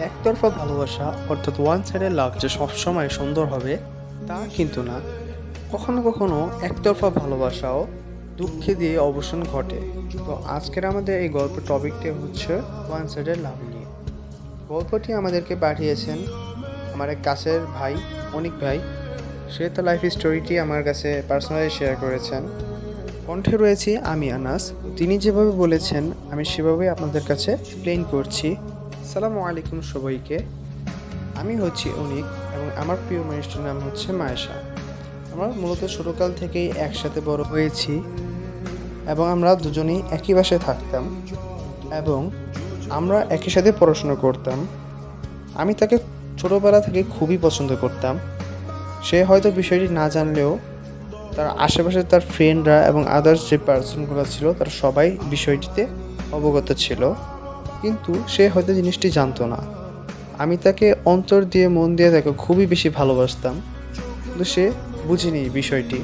একতরফা ভালোবাসা অর্থাৎ ওয়ান সাইডেড লাভ যে সবসময় সুন্দর হবে তা কিন্তু না। কখনো কখনো একতরফা ভালোবাসাও দুঃখে দিয়ে অবসান ঘটে। তো আজকের আমাদের এই গল্পের টপিকটি হচ্ছে ওয়ান সাইডেড লাভ নিয়ে। গল্পটি আমাদেরকে পাঠিয়েছেন আমার এক কাছের ভাই, অনিক ভাই। সে তো লাইফ স্টোরিটি আমার কাছে পার্সোনালি শেয়ার করেছেন। কণ্ঠে রয়েছি আমি আনাস। তিনি যেভাবে বলেছেন আমি সেভাবেই আপনাদের কাছে এক্সপ্লেইন করছি। আসসালামু আলাইকুম সবাইকে। আমি হচ্ছি অনিক এবং আমার প্রিয় মানুষটির নাম হচ্ছে মায়েশা। আমরা মূলত ছোটোকাল থেকেই একসাথে বড় হয়েছি এবং আমরা দুজনেই একই বাসায় থাকতাম এবং আমরা একই সাথে পড়াশোনা করতাম। আমি তাকে ছোটোবেলা থেকে খুবই পছন্দ করতাম। সে হয়তো বিষয়টি না জানলেও তার আশেপাশে তার ফ্রেন্ডরা এবং আদার্স যে পার্সনগুলো ছিল তারা সবাই বিষয়টিতে অবগত ছিল, কিন্তু সে হয়তো জিনিসটি জানতো না। আমি তাকে অন্তর দিয়ে মন দিয়ে তাকে খুবই বেশি ভালোবাসতাম, কিন্তু সে বুঝেনি বিষয়টি।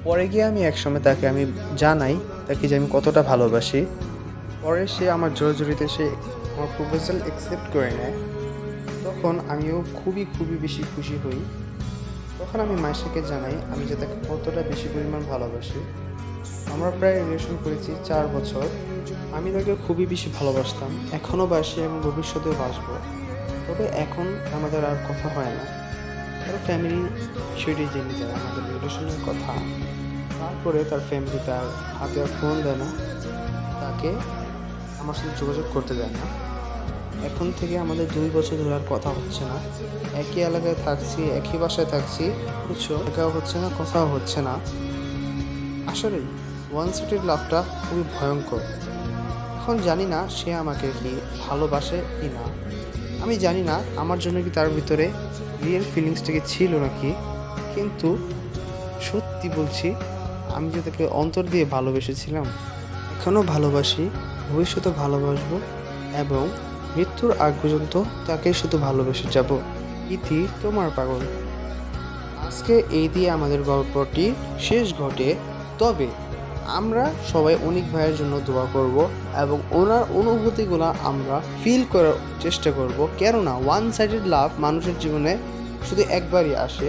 পরে গিয়ে আমি একসময় তাকে জানাই তাকে যে আমি কতটা ভালোবাসি। পরে সে আমার জোরাজুরিতে সে আমার প্রপোজাল অ্যাকসেপ্ট করে নেয়। তখন আমিও খুবই খুবই বেশি খুশি হই। তখন আমি মায়েশাকে জানাই আমি যে তাকে কতটা বেশি পরিমাণ ভালোবাসি। আমরা প্রায় রিলেশন করেছি 4 বছর। আমি তাকে খুবই বেশি ভালোবাসতাম, এখনও বাসি এবং ভবিষ্যতেও বাসবো। তবে এখন আমাদের আর কথা হয় না। তার ফ্যামিলি বিষয়টি জেনে যায় আমাদের রিলেশনের কথা। তারপরে তার ফ্যামিলি তার হাতে আর ফোন দেয় না, তাকে আমার সাথে যোগাযোগ করতে দেয় না। এখন থেকে আমাদের 2 বছর ধরে আর কথা হচ্ছে না। একই এলাকায় থাকছি, একই বাসায় থাকছি, বুঝছো, দেখাও হচ্ছে না, কথাও হচ্ছে না। আসলেই ওয়ান সাইডেড লাভটা খুবই ভয়ঙ্কর। এখন জানি না সে আমাকে কি ভালোবাসে কি না। আমি জানি না আমার জন্য কি তার ভিতরে রিয়েল ফিলিংসটা কি ছিল নাকি, কিন্তু সত্যি বলছি আমি যে তাকে অন্তর দিয়ে ভালোবেসেছিলাম, এখনও ভালোবাসি, ভবিষ্যতে ভালোবাসবো এবং মৃত্যুর আগ পর্যন্ত তাকে শুধু ভালোবেসে যাব। ইতি তোমার পাগল। আজকে এই দিয়ে আমাদের গল্পটি শেষ ঘটে। তবে আমরা সবাই অনিক ভাইয়ের জন্য দোয়া করব এবং ওনার অনুভূতিগুলো আমরা ফিল করার চেষ্টা করব। কেননা ওয়ান সাইডেড লাভ মানুষের জীবনে শুধু একবারই আসে,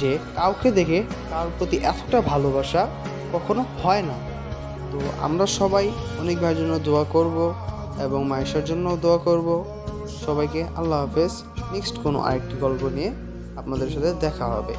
যে কাউকে দেখে তার প্রতি এতটা ভালোবাসা কখনো হয় না। তো আমরা সবাই অনিক ভাইয়ের জন্য দোয়া করব এবং মায়েশার জন্য দোয়া করব। সবাইকে আল্লাহ হাফেজ। নেক্সট কোনো আরেকটি গল্প নিয়ে আপনাদের সাথে দেখা হবে।